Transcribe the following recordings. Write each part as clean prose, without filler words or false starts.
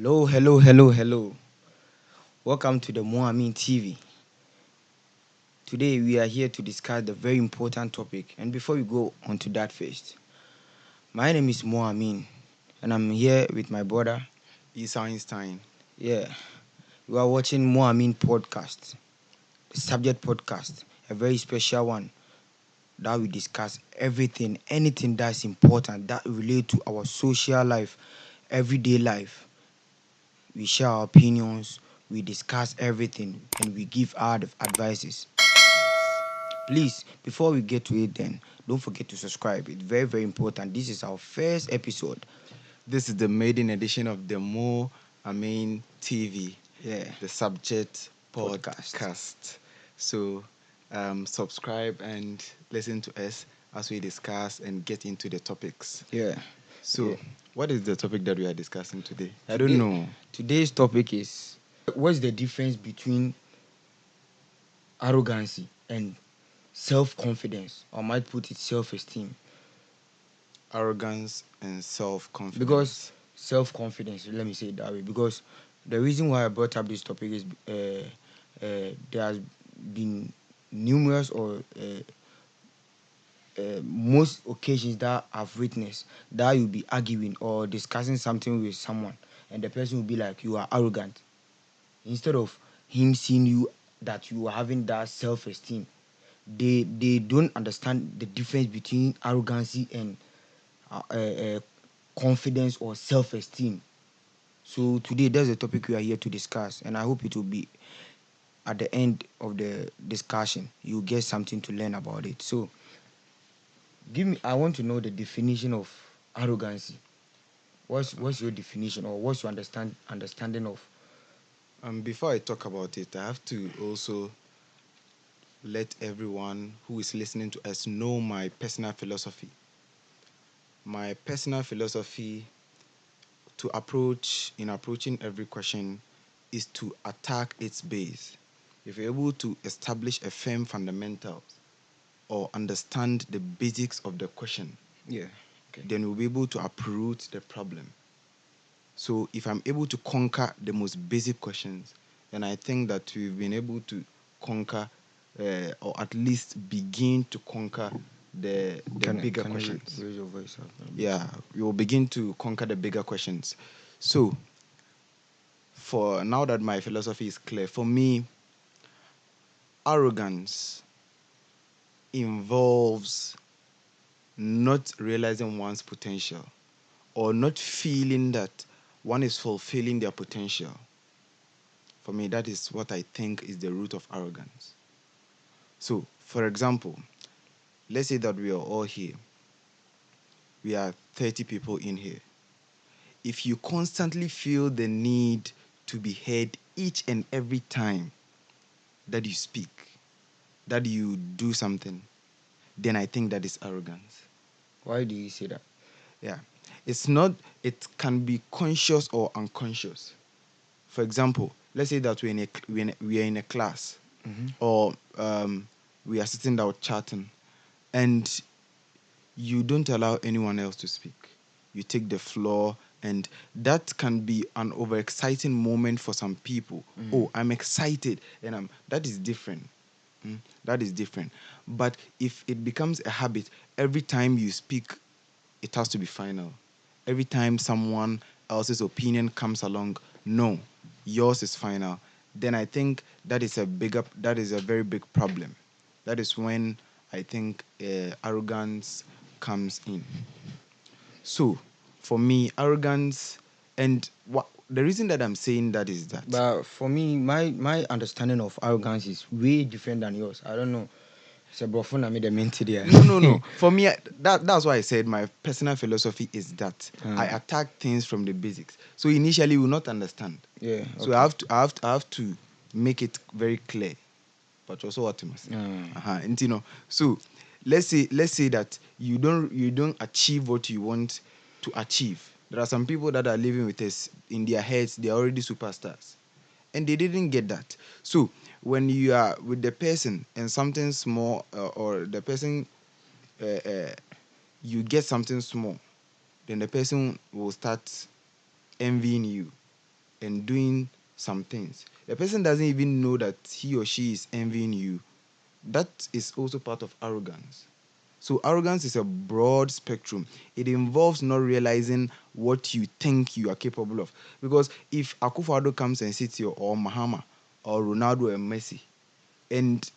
Hello, hello, hello, hello. Welcome to the Amin TV. Today we are here to discuss the very important topic. And before we go on to that first, my name is Amin, and I'm here with my brother. Is Einstein. Yeah, you are watching Amin podcast, the subject podcast, a very special one that we discuss everything, anything that's important that relate to our social life, everyday life. We share our opinions, we discuss everything, and we give our advices. Please, before we get to it, then don't forget to subscribe. It's very, very important. This is our first episode. This is the maiden edition of the Amin TV, Yeah, the subject podcast. podcast. So, subscribe and listen to us as we discuss and get into the topics. Yeah. So, Yeah. what is the topic that we are discussing today? I Today, don't know. Today's topic is what's the difference between arrogance and self-confidence, or I might put it self-esteem. Arrogance and self-confidence. Because self-confidence, let me say it that way. Because the reason why I brought up this topic is there has been numerous or most occasions that I've witnessed that you'll be arguing or discussing something with someone, and the person will be like, "You are arrogant," instead of him seeing you that you are having that self-esteem. They don't understand the difference between arrogancy and confidence or self-esteem. So today, that's the topic we are here to discuss, and I hope it will be at the end of the discussion you get something to learn about it. So I want to know the definition of arrogancy. What's your definition, or what's your understanding of? Before I talk about it, I have to also let everyone who is listening to us know my personal philosophy. My personal philosophy in approaching every question is to attack its base. If you're able to establish a firm fundamentals or understand the basics of the question, Yeah. Okay. then we'll be able to uproot the problem. So if I'm able to conquer the most basic questions, then I think that we've been able to conquer or at least begin to conquer the bigger questions. Raise your voice up? Yeah, we will begin to conquer the bigger questions. So, for now that my philosophy is clear, for me, arrogance involves not realizing one's potential or not feeling that one is fulfilling their potential. For me, that is what I think is the root of arrogance. So, for example, let's say that we are all here. We are 30 people in here. If you constantly feel the need to be heard each and every time that you speak, that you do something, then I think that is arrogance. Why do you say that? Yeah. It's not, it can be conscious or unconscious. For example, let's say that we are in a class, or we are sitting down chatting, and you don't allow anyone else to speak. You take the floor, and that can be an overexciting moment for some people. Oh, I'm excited, and that is different. That is different. But if it becomes a habit, every time you speak, it has to be final. Every time someone else's opinion comes along, no, yours is final. Then I think that is a very big problem. That is when I think arrogance comes in. So, for me, arrogance, and the reason that I'm saying that is that. But for me, my understanding of arrogance is way different than yours. I don't know. It's a brofun I made a mente there. No. For me, that's why I said my personal philosophy is that I Hmm. attack things from the basics. So initially, you will not understand. Yeah. So I have to make it very clear. But also what you must. And so let's say that you don't achieve what you want to achieve. There are some people that are living with us in their heads. They are already superstars, and they didn't get that. So when you are with the person and something small, or the person, uh, uh, you get something small, then the person will start envying you. and doing some things. The person doesn't even know that he or she is envying you. That is also part of arrogance. So arrogance is a broad spectrum. It involves not realizing what you think you are capable of. Because if Akufo-Addo comes and sits here, or Mahama, or Ronaldo and Messi, and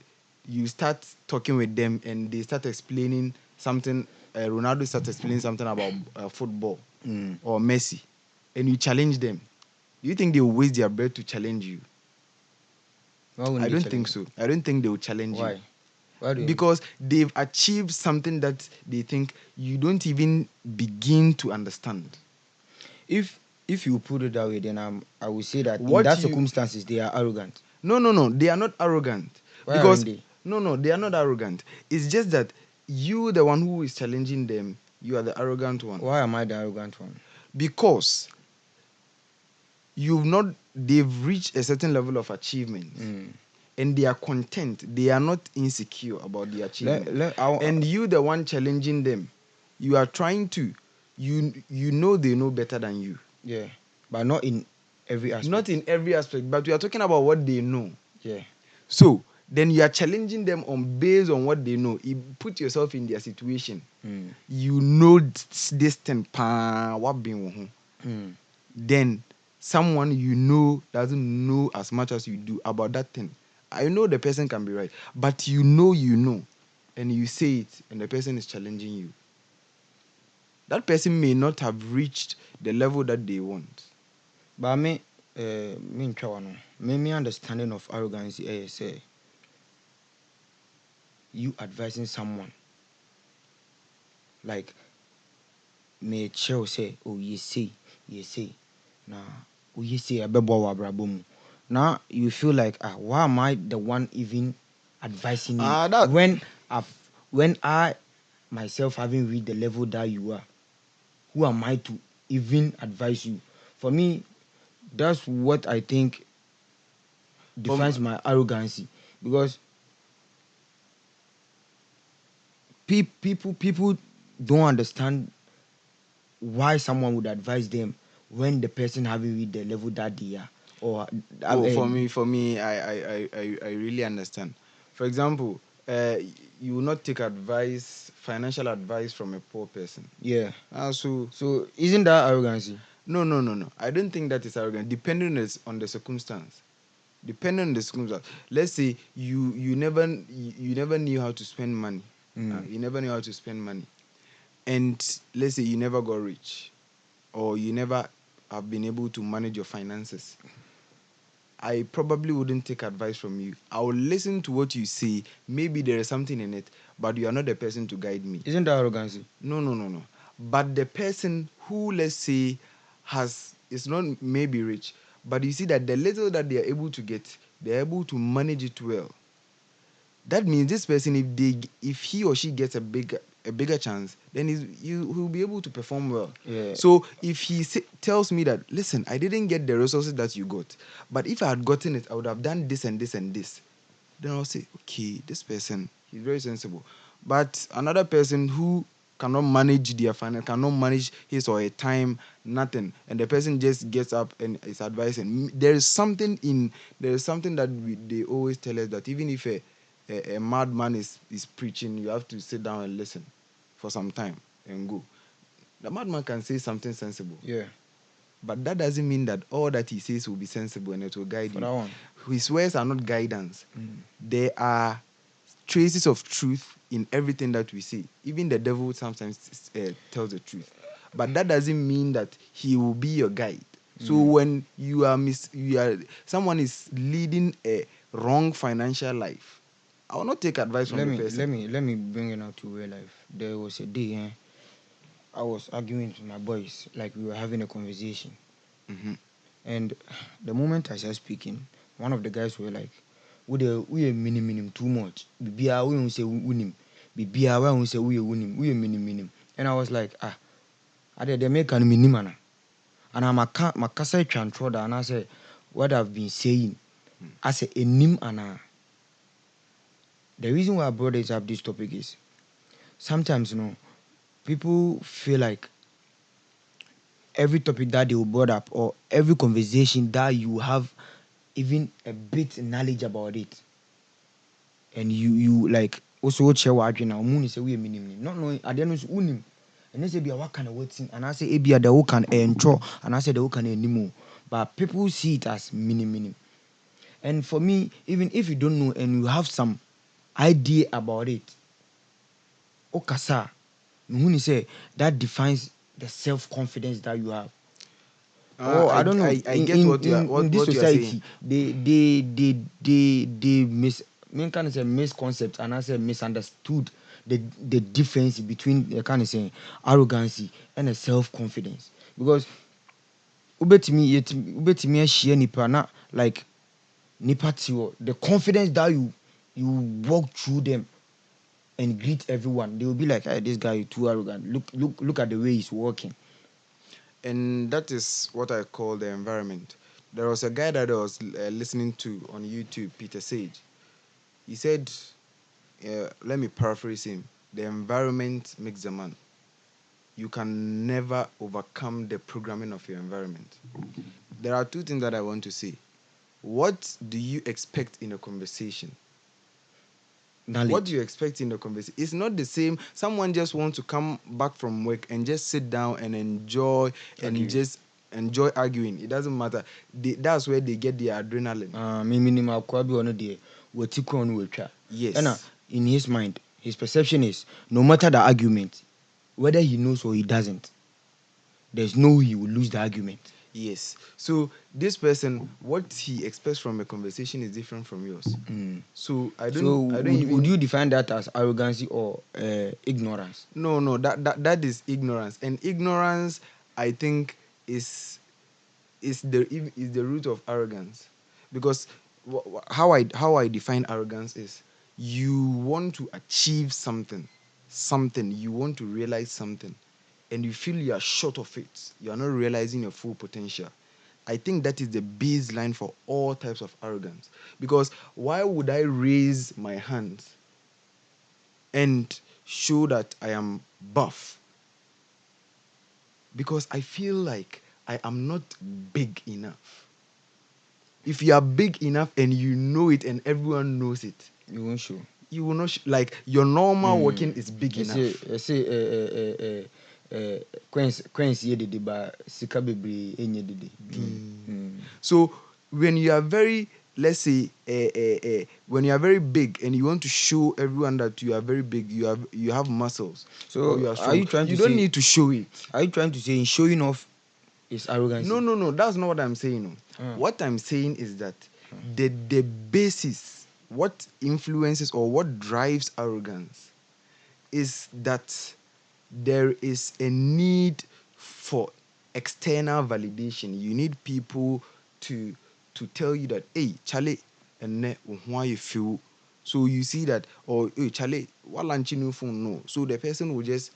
you start talking with them and they start explaining something, Ronaldo starts explaining something about football, or Messi, and you challenge them, do you think they will waste their breath to challenge you? Why wouldn't I they don't think challenge? so. I don't think they will challenge you. Why? Why do you? Because they've achieved something that they think you don't even begin to understand. If you put it that way, then I will say that in What that you circumstances they are arrogant. No, they are not arrogant. Why Because aren't they? no, they are not arrogant. It's just that you, the one who is challenging them, you are the arrogant one. Why am I the arrogant one? Because you've not they've reached a certain level of achievement, and they are content. They are not insecure about the achievement. And you, the one challenging them, you are trying to, you know they know better than you. Yeah, but not in every aspect. Not in every aspect, but we are talking about what they know. Yeah. So then you are challenging them on based on what they know. You put yourself in their situation. You know this thing, what being. Then someone you know doesn't know as much as you do about that thing. I know the person can be right, but you know, and you say it, and the person is challenging you. That person may not have reached the level that they want. But me understanding of arrogance is say you advising someone like me chill say oh you say now oh you say now you feel like why am I the one even advising you when I myself haven't reached the level that you are? Who am I to even advise you? For me, that's what I think defines my arrogancy, because people don't understand why someone would advise them when the person haven't reached the level that they are. Or For me, I really understand. For example, you will not take financial advice from a poor person. yeah. So Isn't that arrogancy? no. I don't think that is arrogant. On the circumstance. Depending on the circumstance. Let's say you never knew how to spend money. You never knew how to spend money, and let's say you never got rich, or you never have been able to manage your finances. I probably wouldn't take advice from you. I will listen to what you say. Maybe there is something in it, but you are not the person to guide me. Isn't that arrogancy? No. But the person who, let's say, is not maybe rich, but you see that the little that they are able to get, they're able to manage it well. That means this person, if he or she gets a bigger chance, then he'll be able to perform well. Yeah. So if he tells me that, listen, I didn't get the resources that you got, but if I had gotten it, I would have done this and this and this. Then I'll say, okay, this person, he's very sensible. But another person who cannot manage their finance, cannot manage his or her time, nothing, and the person just gets up and is advising. There is something that they always tell us, that even if a madman is preaching, you have to sit down and listen for some time and go. The madman can say something sensible. Yeah. But that doesn't mean that all that he says will be sensible and it will guide For you. that one. His words are not guidance. There are traces of truth in everything that we say. Even the devil sometimes tells the truth. But that doesn't mean that he will be your guide. So when someone is leading a wrong financial life, I will not take advice from the person. Let me bring it out to real life. There was a day I was arguing with my boys, like we were having a conversation. Mm-hmm. And the moment I started speaking, one of the guys were like, we minim too much. Bibia we say unim. Bibia we say we minim. And I was like, I did make an minimana. And I'm a makasa chantroda, and I said what I've been saying. I say a nim ana. The reason why I brought this up this topic is sometimes people feel like every topic that they will brought up, or every conversation that you have even a bit knowledge about it, and you like also what share what now moon say we minimum not knowing at the end of unim, and they say be what kind of waiting, and I say be the who can intro, and I say the who can anymore, but people see it as minimum. And for me, even if you don't know and you have some idea about it, okasa, who say that defines the self-confidence that you have. Or I don't know. I get what you are In this what you are saying. society, they miss, me kind of say misconcept, and I say misunderstood the difference between kind of saying arrogancy and a self confidence. Because ubetimi share nipa na like nipa tiwo, the confidence that you walk through them and greet everyone, they will be like, hey, this guy is too arrogant. Look at the way he's walking. And that is what I call the environment. There was a guy that I was listening to on YouTube, Peter Sage. He said, let me paraphrase him: the environment makes the man. You can never overcome the programming of your environment. There are two things that I want to say. What do you expect in a conversation? Knowledge. What do you expect in the conversation? It's not the same. Someone just wants to come back from work and just sit down and enjoy and just enjoy arguing. It doesn't matter. That's where they get the adrenaline. Yes. And in his mind, his perception is no matter the argument, whether he knows or he doesn't, there's no way he will lose the argument. Yes. So this person, what he expects from a conversation is different from yours. So I don't. Would you define that as arrogance or ignorance? No. That is ignorance, and ignorance, I think, is the root of arrogance, because how I define arrogance is you want to achieve something, you want to realize something, and you feel you are short of it. You are not realizing your full potential. I think that is the baseline for all types of arrogance. Because why would I raise my hands and show that I am buff? Because I feel like I am not big enough. If you are big enough and you know it and everyone knows it, You won't show. you will not like your normal walking is big enough. I say Queens ye did ba sika bebre enye dede. So when you are very, let's say, when you are very big and you want to show everyone that you are very big, you have muscles, So or you are strong, you trying to don't say, need to show it. Are you trying to say in showing off is arrogance? No. That's not what I'm saying. No. What I'm saying is that the basis, what influences or what drives arrogance, is that there is a need for external validation. You need people to tell you that, hey, Charlie, and why you feel. So you see that, or hey, Charlie, what lunch new phone no. So the person will just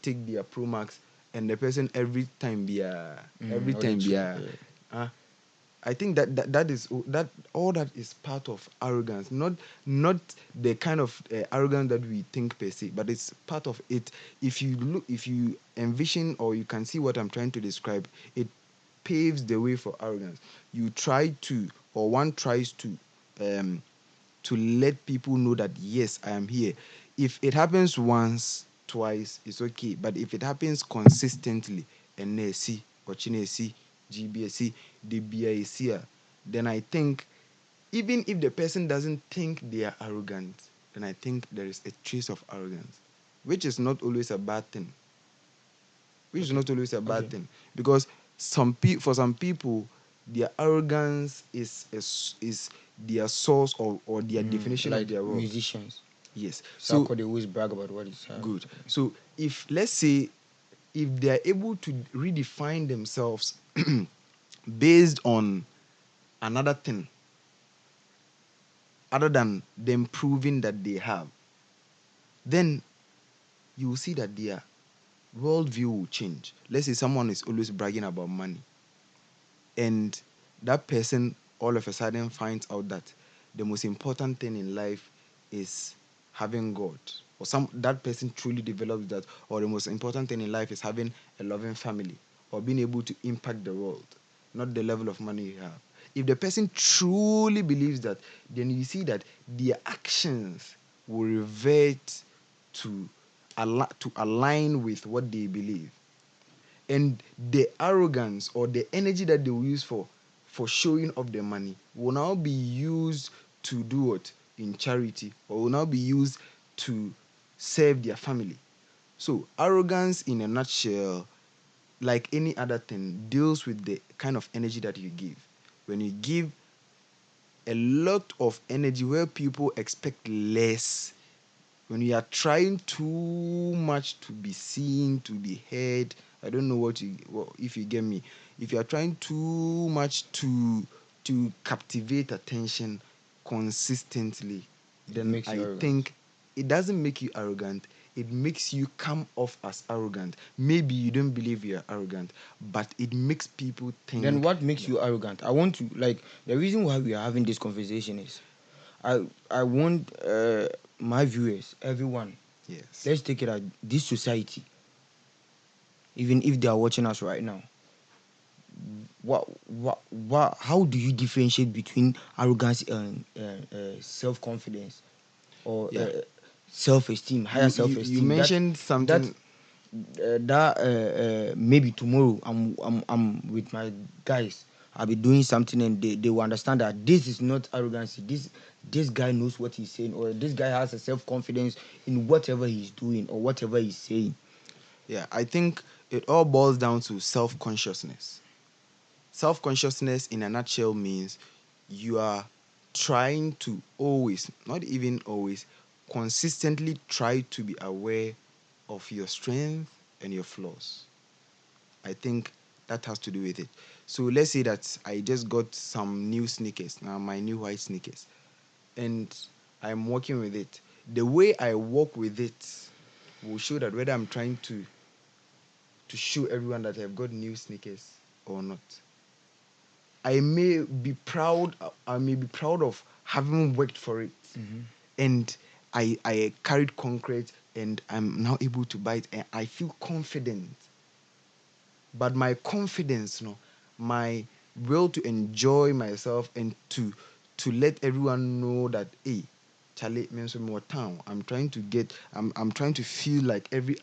take their Pro Max, and the person every time I think that is that all that is part of arrogance, not the kind of arrogance that we think per se, but it's part of it. If you envision or you can see what I'm trying to describe, it paves the way for arrogance. You try to, or one tries to let people know that yes, I am here. If it happens once, twice, it's okay. But if it happens consistently, and Ochinesi, GBSC, DBIC, then I think even if the person doesn't think they are arrogant, then I think there is a trace of arrogance, which is not always a bad thing. Because for some people, their arrogance is their source, or their definition like of their world. musicians. Yes. So they always brag about what is good. So if, let's say, if they are able to redefine themselves based on another thing other than them proving that they have, then you will see that their worldview will change. Let's say someone is always bragging about money, and that person all of a sudden finds out that the most important thing in life is having God, or that person truly develops that, or the most important thing in life is having a loving family, or being able to impact the world, not the level of money you have. If the person truly believes that, then you see that their actions will revert to to align with what they believe. And the arrogance or the energy that they will use for showing off their money will now be used to do what? In charity, or will now be used to serve their family. So arrogance in a nutshell, like any other thing, deals with the kind of energy that you give. When you give a lot of energy where people expect less, when you are trying too much to be seen, to be heard, I don't know if you get me. If you are trying too much to captivate attention consistently, It then makes you I arrogant. think it doesn't make you arrogant. It makes you come off as arrogant. Maybe you don't believe you are arrogant, but it makes people Then think what makes that, you arrogant? I want to like the reason why we are having this conversation is I want my viewers, everyone, yes. let's take it at this society, even if they are watching us right now. What how do you differentiate between arrogance and self confidence or Yeah. self esteem, higher self You esteem? mentioned That something. maybe tomorrow I'm with my guys. I'll be doing something and they will understand that this is not arrogance. This guy knows what he's saying, or this guy has a self confidence in whatever he's doing or whatever he's saying. Yeah, I think it all boils down to self consciousness. Self consciousness, in a nutshell, means you are trying to always, not even always, consistently try to be aware of your strength and your flaws. I think that has to do with it. So let's say that I just got some new sneakers, now my new white sneakers, and I'm working with it. The way I walk with it will show that whether I'm trying to show everyone that I've got new sneakers or not. I may be proud. I may be proud of having worked for it, and I carried concrete, and I'm now able to buy it, and I feel confident. But my confidence, my will to enjoy myself and to let everyone know that, hey, Charlie means more town. I'm trying to feel like every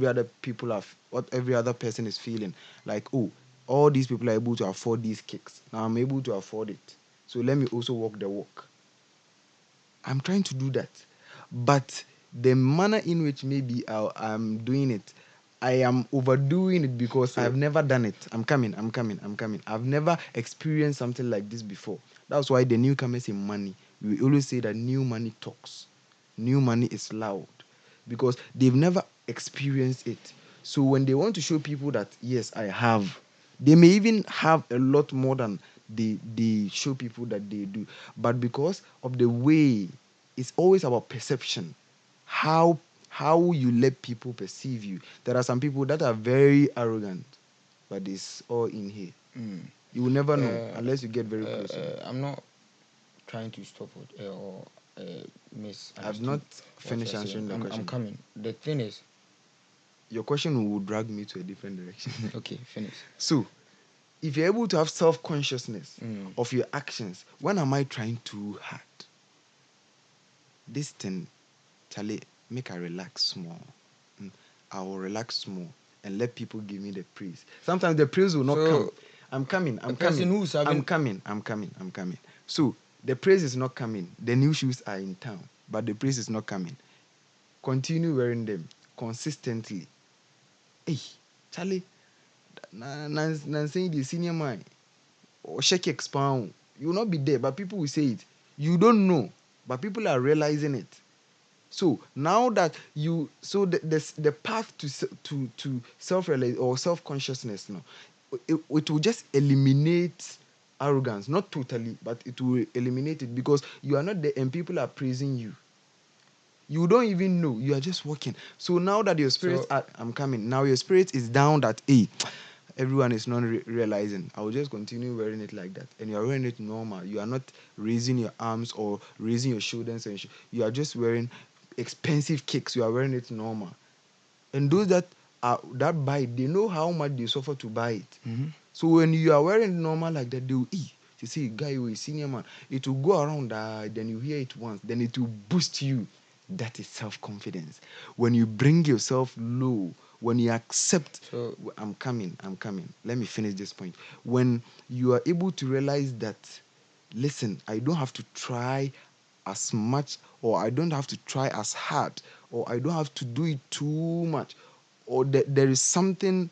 other people have, what every other person is feeling. Like, oh, all these people are able to afford these cakes. Now I'm able to afford it. So let me also walk the walk. I'm trying to do that. But the manner in which maybe I'm doing it, I am overdoing it because So I've never done it. I'm coming. I've never experienced something like this before. That's why the newcomers in money, we always say that new money talks. New money is loud because they've never experienced it. So when they want to show people that, yes, I have, they may even have a lot more than they show people that they do. But because of the way, it's always about perception. How how you let people perceive you. There are some people that are very arrogant, but it's all in here. mm, You will never know uh, unless you get very close to them. I'm not trying to stop or I've not misunderstood what finished you're saying. answering the I'm question. coming. The thing is, Your question will drag me to a different direction. okay, finish. So, if you're able to have self consciousness Mm. of your actions, when am I trying too hard? This thing, Charlie, make I relax small. I will relax small and let people give me the praise. Sometimes the praise will not come. So I'm coming, a I'm person coming, who's I'm having coming, I'm coming, I'm coming. So the praise is not coming. The new shoes are in town, but the praise is not coming. Continue wearing them consistently. Hey, Charlie, saying the senior man or shake expound. You will not be there, but people will say it. You don't know, but people are realizing it. So now that the path to self realize or self consciousness now, it will just eliminate arrogance, not totally, but it will eliminate it because you are not there and people are praising you. You don't even know. You are just walking. So now that your spirits so are, I'm coming. Now your spirit is down that, hey, everyone is not realizing. I will just continue wearing it like that. And you are wearing it normal. You are not raising your arms or raising your shoulders. You are just wearing expensive kicks. You are wearing it normal. And those that that buy it, they know how much they suffer to buy it. Mm-hmm. So when you are wearing normal like that, they will you see, guy, you a senior man. It will go around, then you hear it once, then it will boost you. That is self-confidence. When you bring yourself low, when you accept, So I'm coming. Let me finish this point. When you are able to realize that, listen, I don't have to try as much, or I don't have to try as hard, or I don't have to do it too much, or that there is something,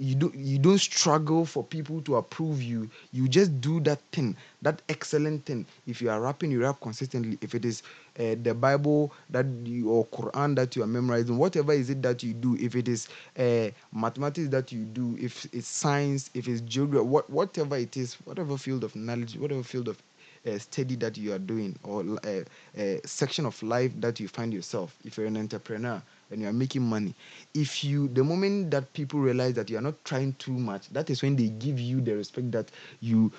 you don't struggle for people to approve you. You just do that thing, that excellent thing. If you are rapping, you rap consistently. If it is the Bible that you, or Quran that you are memorizing, whatever is it that you do, if it is mathematics that you do, if it's science, if it's geography, whatever it is, whatever field of knowledge, whatever field of study that you are doing, or section of life that you find yourself, if you're an entrepreneur and you are making money, if you, the moment that people realize that you are not trying too much, that is when they give you the respect that you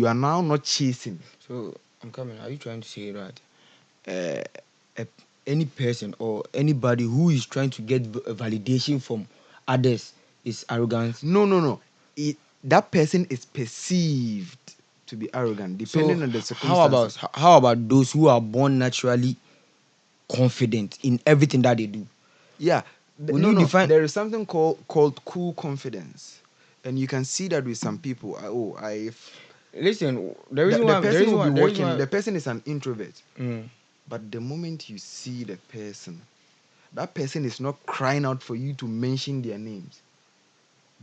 are now not chasing. so I'm coming. Are you trying to say that uh, any person or anybody who is trying to get validation from others is arrogant? No. That person is perceived to be arrogant So depending on the how about circumstances. those who are born naturally confident in everything that they do? Yeah. Will you No. define? There is something called cool confidence, and you can see that with some people. Listen, The person will be the reason working. why. The person is an introvert, Mm. but the moment you see the person, that person is not crying out for you to mention their names,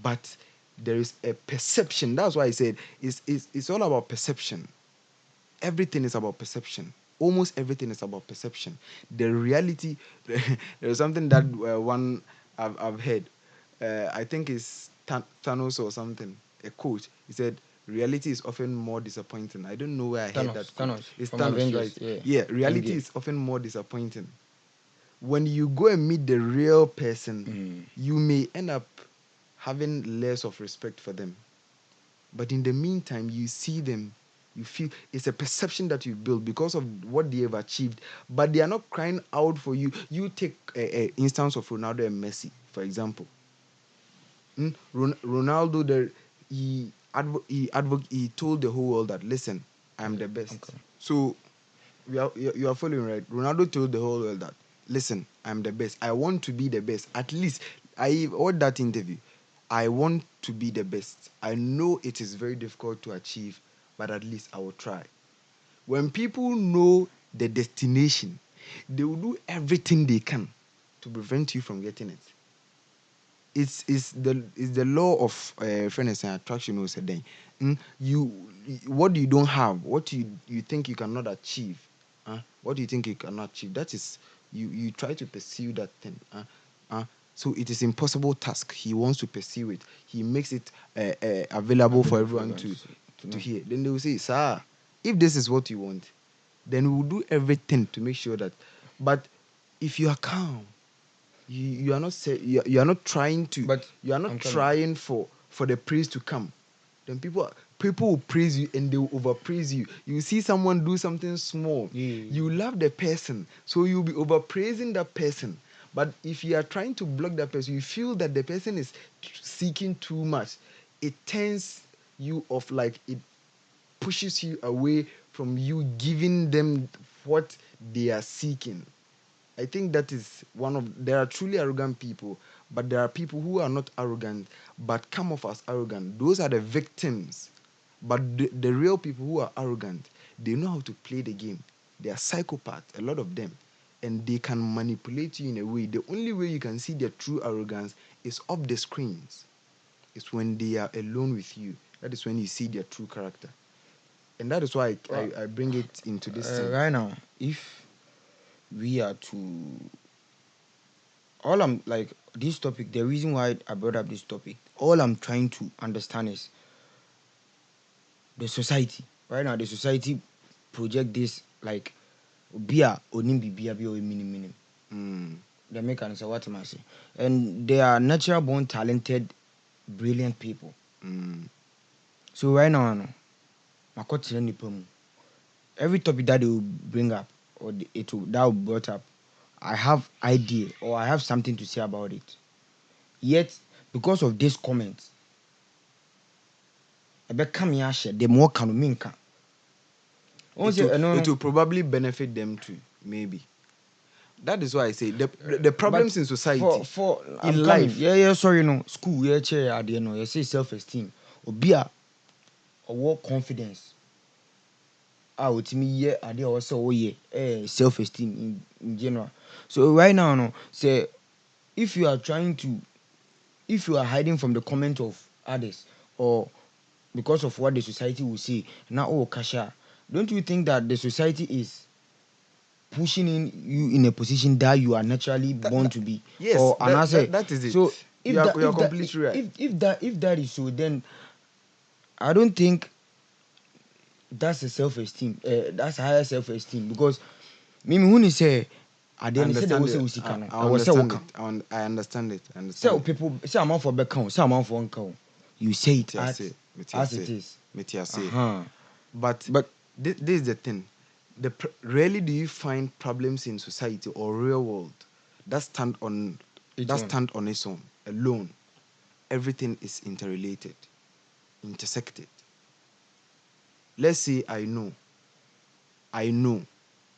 but there is a perception. That's why I said it's all about perception. Everything is about perception. Almost everything is about perception. The reality, there's something that one I've heard. I think it's Thanos or something. A quote. He said, "Reality is often more disappointing." I don't know where I heard that quote. Thanos It's from Thanos, Avengers, right? yeah. Yeah. Reality Endgame. is often more disappointing. When you go and meet the real person, Mm. you may end up having less of respect for them. But in the meantime, you see them, you feel it's a perception that you build because of what they have achieved. But they are not crying out for you. You take a instance of Ronaldo and Messi, for example. Ronaldo, there, he told the whole world that, listen, I'm the best. Okay. So you are following, right? Ronaldo told the whole world that, listen, I'm the best. I want to be the best. At least I heard that interview. I want to be the best. I know it is very difficult to achieve, but at least I will try. When people know the destination, they will do everything they can to prevent you from getting it. It's the law of friendliness and attraction. Who said then, you what you don't have, what you think you cannot achieve, what do you think you cannot achieve? That is, you try to pursue that thing. So it is impossible task. He wants to pursue it. He makes it available for Available for everyone everyone to to know. hear. Then they will say, sir, if this is what you want, then we will do everything to make sure that. But if you are calm, you are not you are not trying to, But you are not I'm coming. trying for the praise to come, then people will praise you and they will overpraise you. You see someone do something small, Yeah. you love the person, so you'll be overpraising that person. But if you are trying to block that person, you feel that the person is seeking too much, it turns you off, like it pushes you away from you giving them what they are seeking. I think that is one of, there are truly arrogant people, but there are people who are not arrogant but come off as arrogant. Those are the victims. But the real people who are arrogant, they know how to play the game. They are psychopaths, a lot of them, and they can manipulate you in a way. The only way you can see their true arrogance is off the screens. It's when they are alone with you. That is when you see their true character. And that is why Well, I bring it into this thing. right now, if we are to all I'm like this topic, the reason why I brought up this topic, all I'm trying to understand is the society. Right now, the society project this like beer onimbi beer be minim. Mm, They make answer what am I say? And they are natural born talented, brilliant people. mm, So right now, no, makotire nipa mu. Every topic that they will bring up or that will brought up, I have idea or I have something to say about it. Yet, because of this comment, the more can mean can. It will probably benefit them too, maybe. That is why I say the problems in society, for I'm in coming. life. Yeah, sorry, no. School, yeah, chair, no. You say self-esteem. Obia, or confidence. Out me, yeah, idea also, oh, yeah, self-esteem in general. So, right now, no, say, if you are trying to, if you are hiding from the comment of others, or because of what the society will say, now, oh, Kasha, don't you think that the society is pushing in you in a position that you are naturally born to be? Yes, Or and I say that is it. so You if are that you are if that completely right. if that is so, then I don't think that's a self-esteem. That's higher self-esteem because mimi who say I I didn't say the understand way say it. usika no. I I was say understand it. welcome. I understand it. I Say understand it. people say amount for back count, say amount for one count. You say it Metiase, as metiase, it is. metiase. Uh-huh. But But this is the thing. Rarely do you find problems in society or real world that stand on it's on. its own alone. Everything is interrelated, intersected. Let's say I know,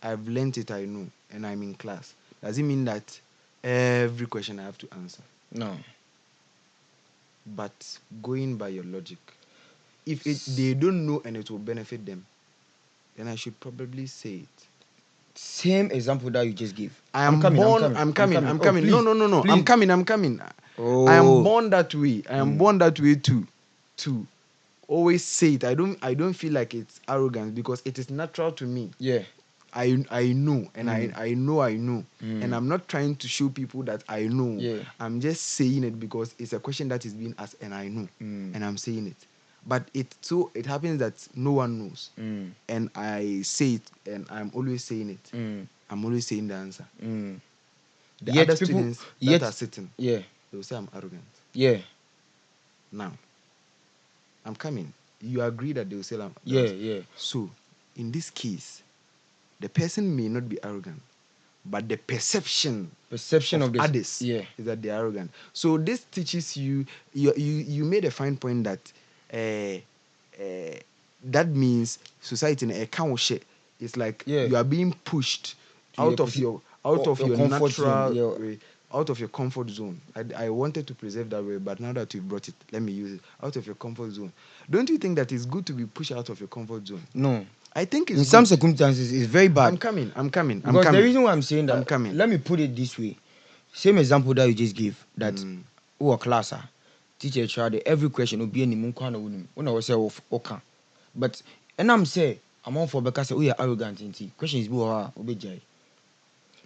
I've learnt it, I know, and I'm in class. Does it mean that every question I have to answer? No. But going by your logic, if they don't know and it will benefit them, then I should probably say it. Same example that you just gave. I'm born. I'm coming. Oh, No, please, no, no, no. I'm please. coming. I'm coming. I am Oh. born that way. I am born that way too. To always say it. I don't feel like it's arrogance because it is natural to me. Yeah. I know and I know and Mm. I'm not trying to show people that I know. Yeah. I'm just saying it because it's a question that is being asked and I know and I'm saying it. But it happens that no one knows and I say it and I'm always saying it. I'm always saying the answer. The Yet other people, students that yet are sitting, yeah, they will say I'm arrogant. yeah, Now, I'm coming. You agree that they will say yeah, yeah. So, in this case, the person may not be arrogant, but the perception Perception of of this, others yeah, is that they're arrogant. So this teaches you made a fine point that that means society in a kind of shit. It's like yeah. you are being pushed To a out of your your comfort zone, natural yeah. way, out of your comfort zone. I wanted to preserve that way, but now that you brought it, let me use it. Out of your comfort zone. Don't you think that it's good to be pushed out of your comfort zone? No, I think it's in some good. circumstances, it's very bad. I'm coming. I'm coming. I'm Because the coming. reason why I'm saying I'm that, coming. let me put it this way. Same example that you just gave, that who a class teacher tried every question will be any munkwana when I was say of okay. But and I'm say I'm on for because we are arrogant in questions be obey.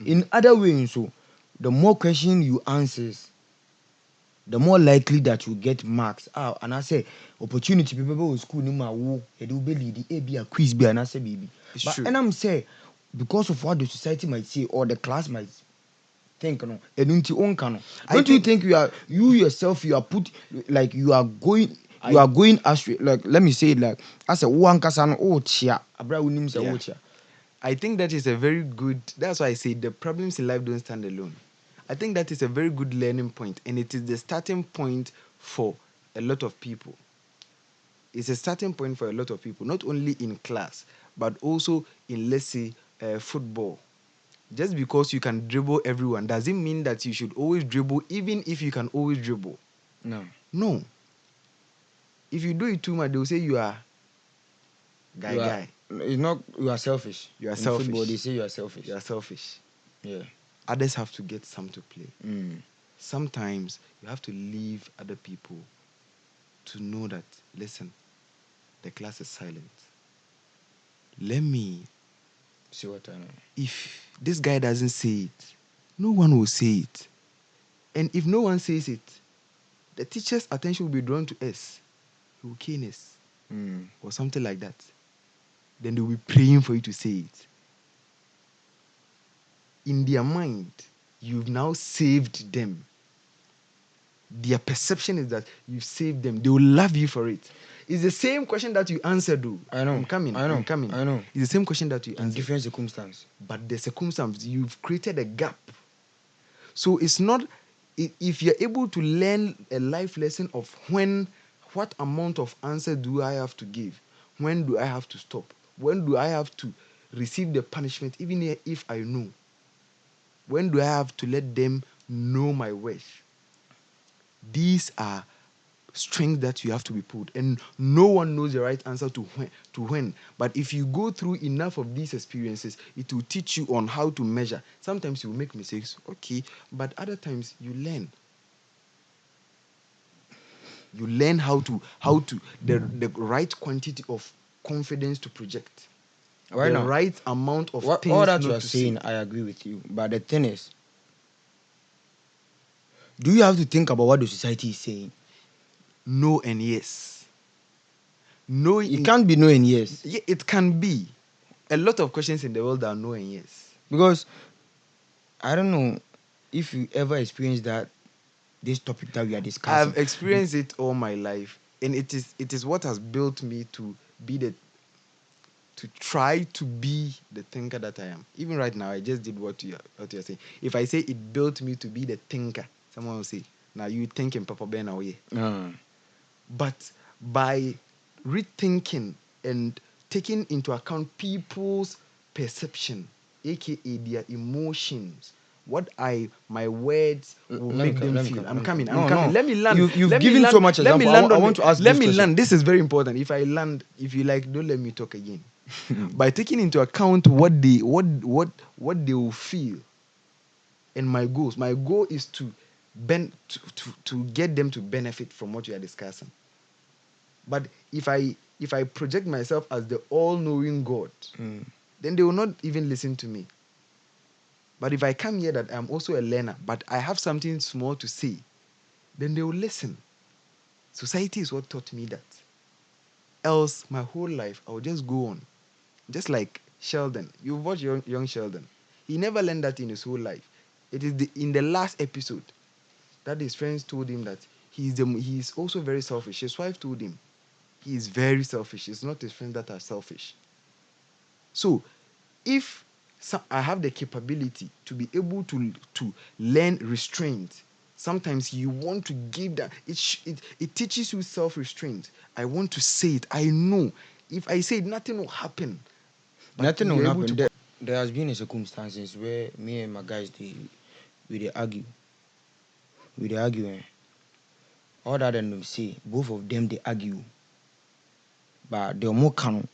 In other ways, so the more question you answers, the more likely that you get marks. And I say opportunity people go school ni ma wo e do be lead e be a quiz be and I say baby. It's But true. and I'm say because of what the society might say or the class might think no edunti onka no. Don't you think you yourself you are put like you are going astray, like let me say it like I said one kasa no oh chia abra unim say Yeah. oh chia. I think that is a very good. That's why I say the problems in life don't stand alone. I think that is a very good learning point, and it is the starting point for a lot of people. It's a starting point for a lot of people, not only in class, but also in, let's say, football. Just because you can dribble everyone doesn't mean that you should always dribble, even if you can always dribble. No. No. If you do it too much, they will say you are You are guy. it's not you are selfish. You are In football they selfish. say you are selfish. You are selfish. Yeah. Others have to get some to play. Mm. Sometimes you have to leave other people to know that, listen, the class is silent. Let me, See what I know. if this guy doesn't say it, no one will say it. And if no one says it, the teacher's attention will be drawn to us. He will cane us or something like that. Then they will be praying for you to say it. In their mind, you've now saved them. Their perception is that you've saved them. They will love you for it. It's the same question that you answered, though. I know. I'm coming. I know. I'm coming. I know. It's the same question that you In answered. different circumstances. But the circumstance, you've created a gap. So it's not if you're able to learn a life lesson of what amount of answer do I have to give, when do I have to stop, when do I have to receive the punishment, even if I know, when do I have to let them know my worth? These are strength that you have to be put, and no one knows the right answer to when. But if you go through enough of these experiences, it will teach you on how to measure. Sometimes you will make mistakes, okay, but other times you learn. You learn how to the right quantity of confidence to project, Right the now, right amount of what all things that you not are to say. saying, I agree with you. But the thing is, do you have to think about what the society is saying? No and yes. No, It can't be no and yes. yeah, it can be. A lot of questions in the world are no and yes. Because I don't know if you ever experienced that this topic that we are discussing. I've experienced it all my life, and it is what has built me to be the to try to be the thinker that I am. Even right now, I just did what you're saying. If I say it built me to be the thinker, someone will say, "Now you thinking, Papa Ben away." Uh, But by rethinking and taking into account people's perception, aka their emotions, what my words will let me make come. them Let me feel. come. I'm Let me come. coming. I'm No, coming. no. Let me land. You've Let me given so land. much Let me example. land I on want the. to ask Let this me question. land. This is very important. If I land, if you like, don't let me talk again. By taking into account what they will feel, and my goals. My goal is to get them to benefit from what you are discussing. But if I project myself as the all-knowing God, Mm. then they will not even listen to me. But if I come here that I'm also a learner, but I have something small to say, then they will listen. Society is what taught me that. Else, my whole life, I will just go on. Just like Sheldon. You've watched young Sheldon. He never learned that in his whole life. It is in the last episode that his friends told him that he's also very selfish. His wife told him he is very selfish. It's not his friends that are selfish. So, if I have the capability to be able to learn restraint, sometimes you want to give that. It teaches you self-restraint. I want to say it. I know if I say it, nothing will happen. But Nothing will you're able happen. to. There has been a circumstances where me and my guys they argue. We they argue. All that and say both of them they argue. But the more can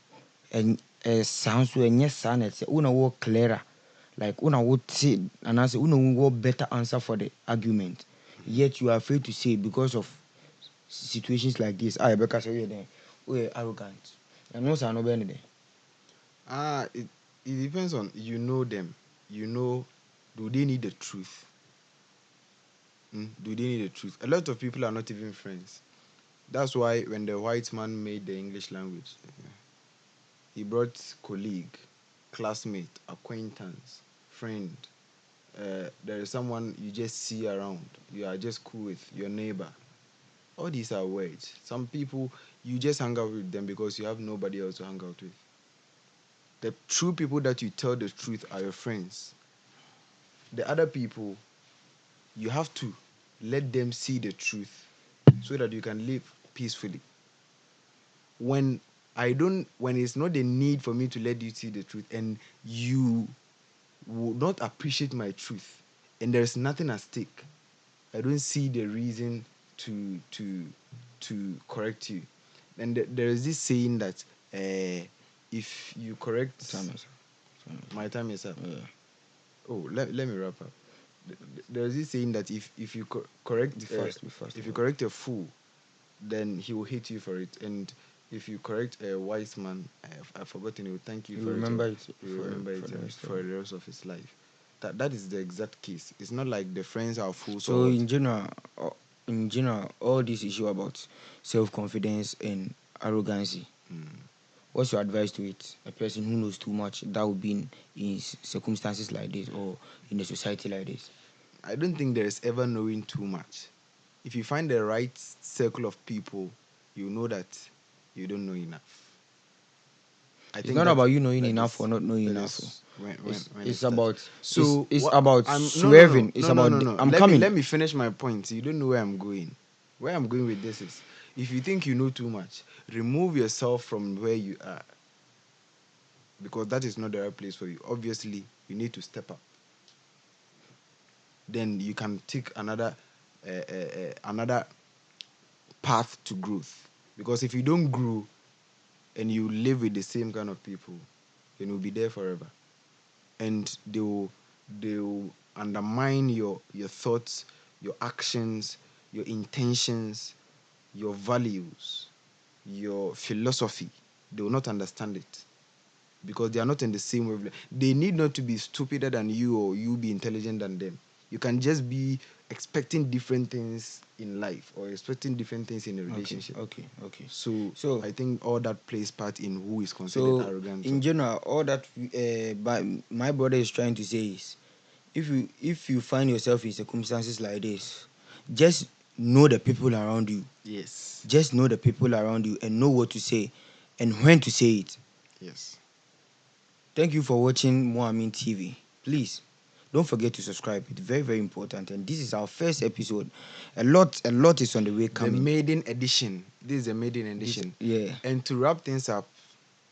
and sounds so and yes son it's una wo clearer. Like una would say and answer una wo better answer for the argument. Yet you are afraid to say because of situations like this. I because we're arrogant. And most are no benefit. It depends on them. You know, do they need the truth? Do they need the truth? A lot of people are not even friends. That's why when the white man made the English language, he brought colleague, classmate, acquaintance, friend. There is someone you just see around. You are just cool with your neighbor. All these are words. Some people you just hang out with them because you have nobody else to hang out with. The true people that you tell the truth are your friends. The other people, you have to let them see the truth so that you can live peacefully. When when it's not the need for me to let you see the truth and you would not appreciate my truth and there's nothing at stake, I don't see the reason to correct you. And there is this saying that if you correct my time is up. Yeah. Oh, let me wrap up. There's this saying that if you correct Be fast. if you correct a fool, then he will hate you for it. And if you correct a wise man, I've forgotten, he will thank you You for it. remember Or it he will remember it for the rest for of the rest of his life. That is the exact case. It's not like the friends are fools or So what. in general, all this issue about self-confidence and arrogancy, Mm. what's your advice to it? A person who knows too much that would be in circumstances like this or in a society like this. I don't think there is ever knowing too much. If you find the right circle of people, you know that you don't know enough. I It's think not that about you knowing that enough or is not knowing that enough. is when it It's starts. about So it's what about I'm no no no swerving. It's no no about no no. I'm Let coming. me finish my point. You don't know where I'm going. Where I'm going with this is, if you think you know too much, remove yourself from where you are, because that is not the right place for you. Obviously, you need to step up. Then you can take another path to growth. Because if you don't grow and you live with the same kind of people, then you'll be there forever. And they will undermine your thoughts, your actions, your intentions, your values, your philosophy. They will not understand it because they are not in the same wavelength. They need not to be stupider than you or you be intelligent than them. You can just be expecting different things in life or expecting different things in a Okay, relationship. okay, okay. So So I think all that plays part in who is considered so arrogant. in general, all that my brother is trying to say is, if you find yourself in circumstances like this, just know the people around you. Yes. Just know the people around you and know what to say and when to say it. Yes. Thank you for watching Amin TV. Please don't forget to subscribe. It's very, very important. And this is our first episode. A lot is on the way The coming. maiden edition. This is a maiden This, edition. yeah. And to wrap things up,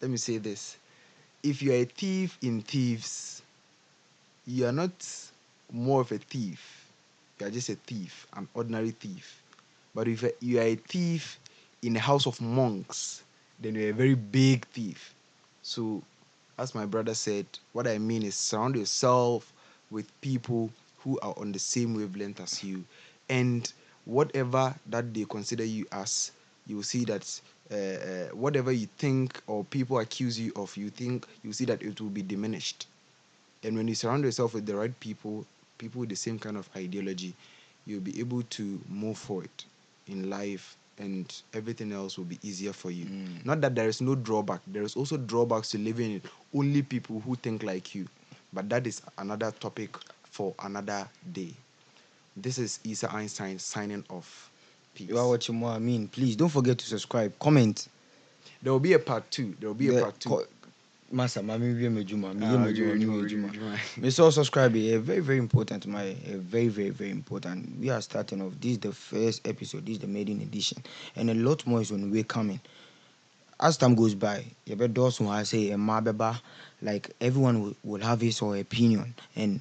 let me say this. If you're a thief in thieves, you are not more of a thief. You are just a thief, an ordinary thief. But if you are a thief in a house of monks, then you're a very big thief. So, as my brother said, what I mean is surround yourself with people who are on the same wavelength as you. And whatever that they consider you as, you will see that whatever you think or people accuse you of, you see that it will be diminished. And when you surround yourself with the right people, people with the same kind of ideology, you'll be able to move forward in life and everything else will be easier for you. Not that there is no drawback, there is also drawbacks to living in only people who think like you. But that is another topic for another day. This is Isa Einstein signing off. You are Peace. watching Amin. Please don't forget to subscribe, comment. There will be a part two. There will be a The part two. Masa, mami, we mejuma, mi ye Ah, mejuma, mi you, mejuma. you, Me so subscribe. Very, very important. Very, very, very important. We are starting off. This is the first episode. This is the maiden edition, and a lot more is on the way coming. As time goes by, you bet those who I say a mabeba, like everyone will have his or opinion, and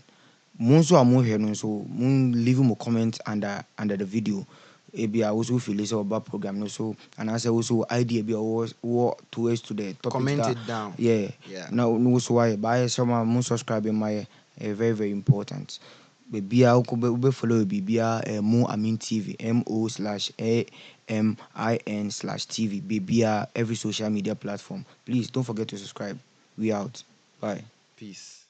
most of more here, so leave him a comment under the video. Maybe I also feel this about program, no so, and I say also idea be always what towards to the topics comment that it down. yeah. Yeah. Now no so why buy someone more subscribe in my very, very important. Baby, I will follow baby Mo Amin TV MO/AMIN/TV baby every social media platform. Please don't forget to subscribe. We out. Bye. Peace.